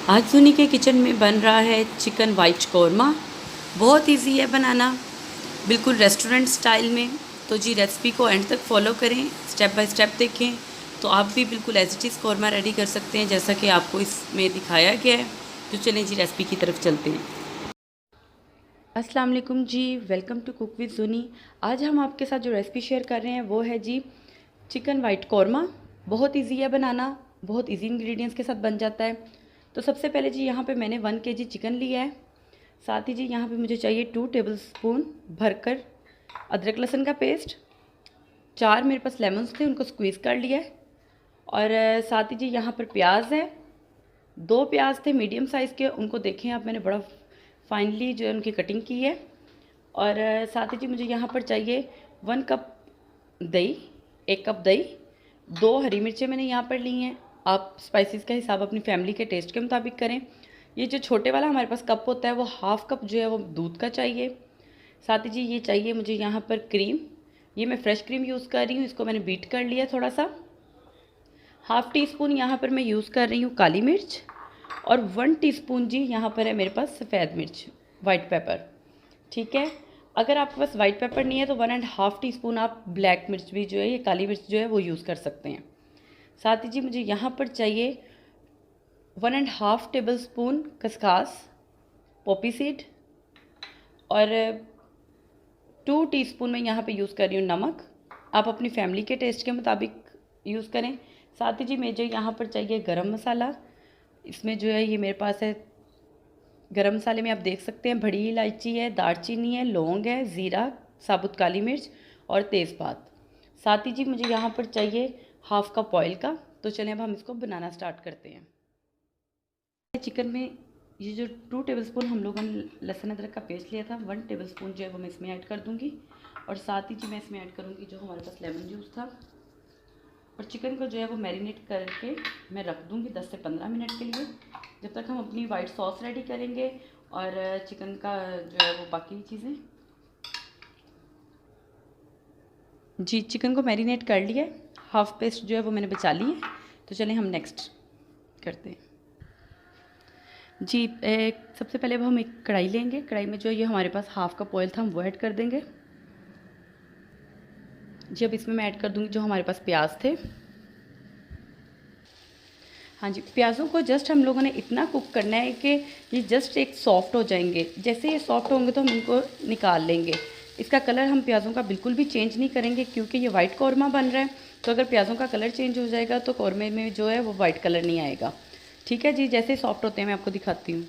आज सुनी के किचन में बन रहा है चिकन वाइट कौरमा। बहुत इजी है बनाना, बिल्कुल रेस्टोरेंट स्टाइल में। तो जी रेसिपी को एंड तक फॉलो करें, स्टेप बाय स्टेप देखें तो आप भी बिल्कुल as it is korma ready कर सकते हैं जैसा कि आपको इसमें दिखाया गया है। तो चलें जी रेसिपी की तरफ चलते हैं। अस्सलाम वालेकुम जी, वेलकम टू कुक विद सुनी। आज हम आपके साथ जो रेसिपी शेयर कर रहे हैं वो है जी चिकन वाइट कौरमा। बहुत इजी है बनाना, बहुत इजी इंग्रेडिएंट्स के साथ बन जाता है। तो सबसे पहले जी यहाँ पे मैंने 1 kg चिकन लिया है। साथ ही जी यहाँ पे मुझे चाहिए 2 टेबलस्पून भरकर अदरक लहसुन का पेस्ट। 4 मेरे पास लेमन्स थे, उनको स्क्वीज़ कर लिया है। और साथ ही जी यहाँ पर प्याज है, 2 प्याज थे मीडियम साइज़ के, उनको देखें आप, मैंने बड़ा फाइनली जो है उनकी कटिंग की है। और साथ ही जी मुझे यहाँ पर चाहिए 1 कप दही, 1 कप दही, 2 हरी मिर्चें मैंने यहाँ पर ली हैं। आप स्पाइसेस का हिसाब अपनी फैमिली के टेस्ट के मुताबिक करें। ये जो छोटे वाला हमारे पास कप होता है वो हाफ़ कप जो है वो दूध का चाहिए। साथ ही जी ये चाहिए मुझे यहाँ पर क्रीम, ये मैं फ़्रेश क्रीम यूज़ कर रही हूँ, इसको मैंने बीट कर लिया थोड़ा सा। हाफ़ टी स्पून यहाँ पर मैं यूज़ कर रही हूँ काली मिर्च, और 1 टीस्पून जी यहाँ पर है मेरे पास सफ़ेद मिर्च, वाइट पेपर। ठीक है, अगर आपके पास वाइट पेपर नहीं है तो 1.5 टीस्पून आप ब्लैक मिर्च भी जो है, ये काली मिर्च जो है वो यूज़ कर सकते हैं। साथ ही जी मुझे यहाँ पर चाहिए 1.5 टेबलस्पून खसखस, पॉपी सीड, और 2 टीस्पून मैं यहाँ पे यूज़ कर रही हूँ नमक। आप अपनी फैमिली के टेस्ट के मुताबिक यूज़ करें। साथ ही जी मुझे यहाँ पर चाहिए गरम मसाला। इसमें जो है ये मेरे पास है, गरम मसाले में आप देख सकते हैं बड़ी इलायची है, दालचीनी है, लौंग है, ज़ीरा, साबुत काली मिर्च और तेज़पात। साथ ही जी मुझे यहाँ पर चाहिए हाफ़ कप ऑयल का। तो चलें अब हम इसको बनाना स्टार्ट करते हैं। चिकन में ये जो 2 टेबलस्पून हम लोगों ने लहसुन अदरक का पेस्ट लिया था, 1 टेबलस्पून जो है वो मैं इसमें ऐड कर दूँगी। और साथ ही जी मैं इसमें ऐड करूँगी जो हमारे पास लेमन जूस था। और चिकन को जो है वो मैरिनेट करके मैं रख दूँगी 10 से 15 मिनट के लिए, जब तक हम अपनी वाइट सॉस रेडी करेंगे और चिकन का जो है वो बाकी चीज़ें। जी चिकन को मैरिनेट कर लिया, हाफ़ पेस्ट जो है वो मैंने बचा ली है। तो चलें हम नेक्स्ट करते हैं। जी सबसे पहले अब हम एक कढ़ाई लेंगे। कढ़ाई में जो ये हमारे पास हाफ़ कप ऑयल था हम वो ऐड कर देंगे। जी अब इसमें मैं ऐड कर दूँगी जो हमारे पास प्याज थे। हाँ जी, प्याज़ों को जस्ट हम लोगों ने इतना कुक करना है कि ये जस्ट एक सॉफ्ट हो जाएंगे। जैसे ये सॉफ्ट होंगे तो हम इनको निकाल लेंगे। इसका कलर हम प्याज़ों का बिल्कुल भी चेंज नहीं करेंगे क्योंकि ये वाइट कौरमा बन रहा है। तो अगर प्याज़ों का कलर चेंज हो जाएगा तो कौरमे में जो है वो वाइट कलर नहीं आएगा। ठीक है जी, जैसे सॉफ्ट होते हैं मैं आपको दिखाती हूँ।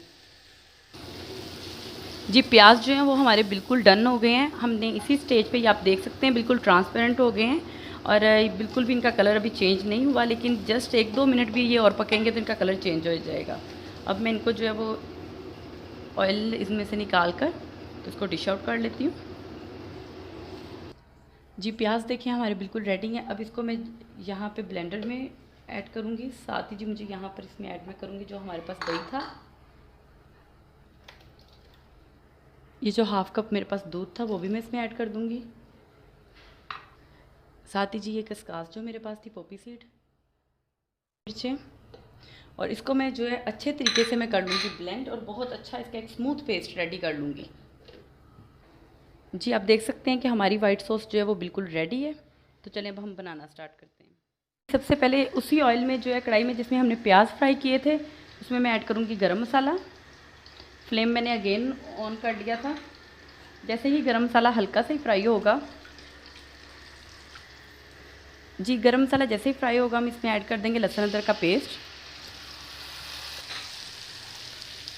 जी प्याज जो हैं वो हमारे बिल्कुल डन हो गए हैं। हमने इसी स्टेज पे ये आप देख सकते हैं बिल्कुल ट्रांसपेरेंट हो गए हैं और बिल्कुल भी इनका कलर अभी चेंज नहीं हुआ, लेकिन जस्ट 1-2 मिनट भी ये और पकेंगे तो इनका कलर चेंज हो जाएगा। अब मैं इनको जो है वो ऑयल इसमें से निकाल कर तो इसको डिश आउट कर लेती हूँ। जी प्याज देखिए हमारे बिल्कुल रेडी हैं। अब इसको मैं यहाँ पे ब्लेंडर में ऐड करूँगी। साथ ही जी मुझे यहाँ पर इसमें ऐड मैं करूँगी जो हमारे पास दही था। ये जो हाफ़ कप मेरे पास दूध था वो भी मैं इसमें ऐड कर दूँगी। साथ ही जी ये खसखस जो मेरे पास थी, पॉपी सीड, मिर्चें, और इसको मैं जो है अच्छे तरीके से मैं कर लूँगी ब्लेंड और बहुत अच्छा इसका एक स्मूथ पेस्ट रेडी कर लूँगी। जी आप देख सकते हैं कि हमारी वाइट सॉस जो है वो बिल्कुल रेडी है। तो चलें अब हम बनाना स्टार्ट करते हैं। सबसे पहले उसी ऑयल में जो है कढ़ाई में जिसमें हमने प्याज फ्राई किए थे उसमें मैं ऐड करूँगी गरम मसाला। फ्लेम मैंने अगेन ऑन कर दिया था। जैसे ही गरम मसाला हल्का सा ही फ्राई होगा, जी गरम मसाला जैसे ही फ्राई होगा हम इसमें ऐड कर देंगे लहसुन अदरक का पेस्ट।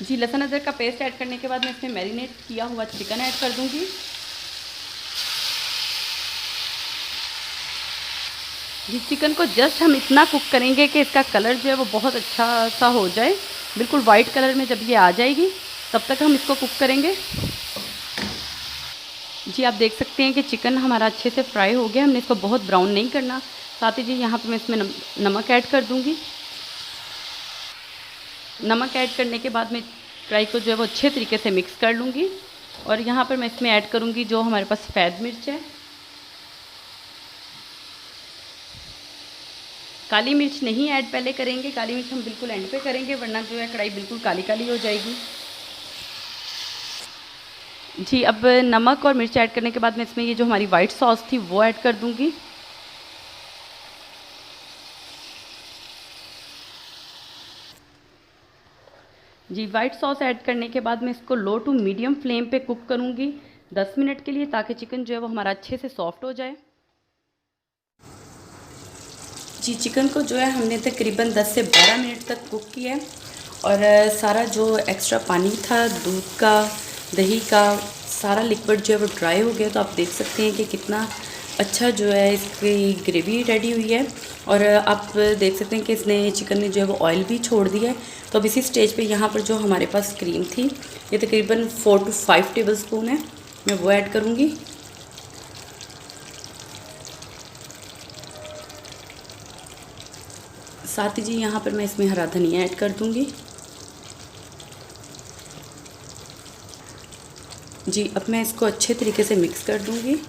जी लहसुन अदरक का पेस्ट ऐड करने के बाद मैं इसमें मैरिनेट किया हुआ चिकन ऐड कर दूंगी। जी चिकन को जस्ट हम इतना कुक करेंगे कि इसका कलर जो है वो बहुत अच्छा सा हो जाए, बिल्कुल वाइट कलर में जब ये आ जाएगी तब तक हम इसको कुक करेंगे। जी आप देख सकते हैं कि चिकन हमारा अच्छे से फ्राई हो गया, हमने इसको बहुत ब्राउन नहीं करना। साथ ही जी यहाँ पे मैं इसमें नमक ऐड कर दूँगी। नमक ऐड करने के बाद मैं कढ़ाई को जो है वो अच्छे तरीके से मिक्स कर लूँगी। और यहाँ पर मैं इसमें ऐड करूँगी जो हमारे पास सफ़ेद मिर्च है, काली मिर्च नहीं ऐड पहले करेंगे, काली मिर्च हम बिल्कुल एंड पे करेंगे, वरना जो है कढ़ाई बिल्कुल काली काली हो जाएगी। जी, अब नमक और मिर्च ऐड करने के बाद मैं इसमें ये जो हमारी वाइट सॉस थी वो ऐड कर दूँगी। जी, वाइट सॉस ऐड करने के बाद मैं इसको लो टू मीडियम फ्लेम पे कुक करूँगी 10 मिनट के लिए, ताकि चिकन जो है वो हमारा अच्छे से सॉफ्ट हो जाए। जी, चिकन को जो है हमने तकरीबन 10 से 12 मिनट तक कुक किया है और सारा जो एक्स्ट्रा पानी था दूध का, दही का, सारा लिक्विड जो है वो ड्राई हो गया। तो आप देख सकते हैं कि कितना अच्छा जो है इसकी ग्रेवी रेडी हुई है और आप देख सकते हैं कि इसने चिकन ने जो है वो ऑयल भी छोड़ दिया है। तो अब इसी स्टेज पे यहाँ पर जो हमारे पास क्रीम थी, ये तकरीबन 4 to 5 टेबल स्पून है, मैं वो ऐड करूँगी। साथ ही जी यहाँ पर मैं इसमें हरा धनिया ऐड कर दूँगी। जी, अब मैं इसको अच्छे तरीके से मिक्स कर दूँगी।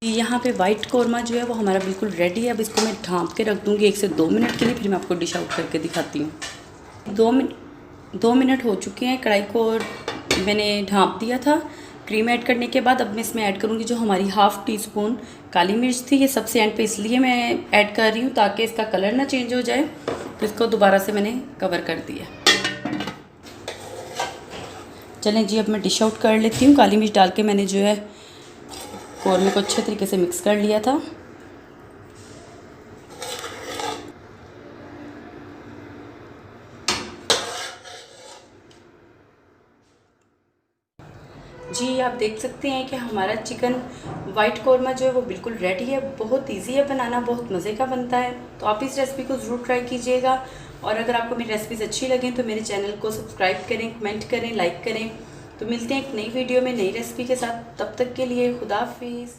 यहाँ पे वाइट कौरमा जो है वो हमारा बिल्कुल रेडी है। अब इसको मैं ढाँप के रख दूँगी 1 से 2 मिनट के लिए, फिर मैं आपको डिश आउट करके दिखाती हूँ। 2 मिनट हो चुके हैं, कढ़ाई को मैंने ढाँप दिया था क्रीम ऐड करने के बाद। अब मैं इसमें ऐड करूँगी जो हमारी हाफ़ टी स्पून काली मिर्च थी। ये सबसे एंड पे इसलिए मैं ऐड कर रही हूँ ताकि इसका कलर ना चेंज हो जाए, तो इसको दोबारा से मैंने कवर कर दिया। चलें जी, अब मैं डिश आउट कर लेती हूँ। काली मिर्च डाल के मैंने जो है कौरमे को अच्छे तरीके से मिक्स कर लिया था। जी, आप देख सकते हैं कि हमारा चिकन वाइट कौरमा जो है वो बिल्कुल रेडी है। बहुत इजी है बनाना, बहुत मज़े का बनता है। तो आप इस रेसिपी को ज़रूर ट्राई कीजिएगा और अगर आपको मेरी रेसिपीज़ अच्छी लगें तो मेरे चैनल को सब्सक्राइब करें, कमेंट करें, लाइक करें। तो मिलते हैं एक नई वीडियो में नई रेसिपी के साथ। तब तक के लिए खुदा हाफिज़।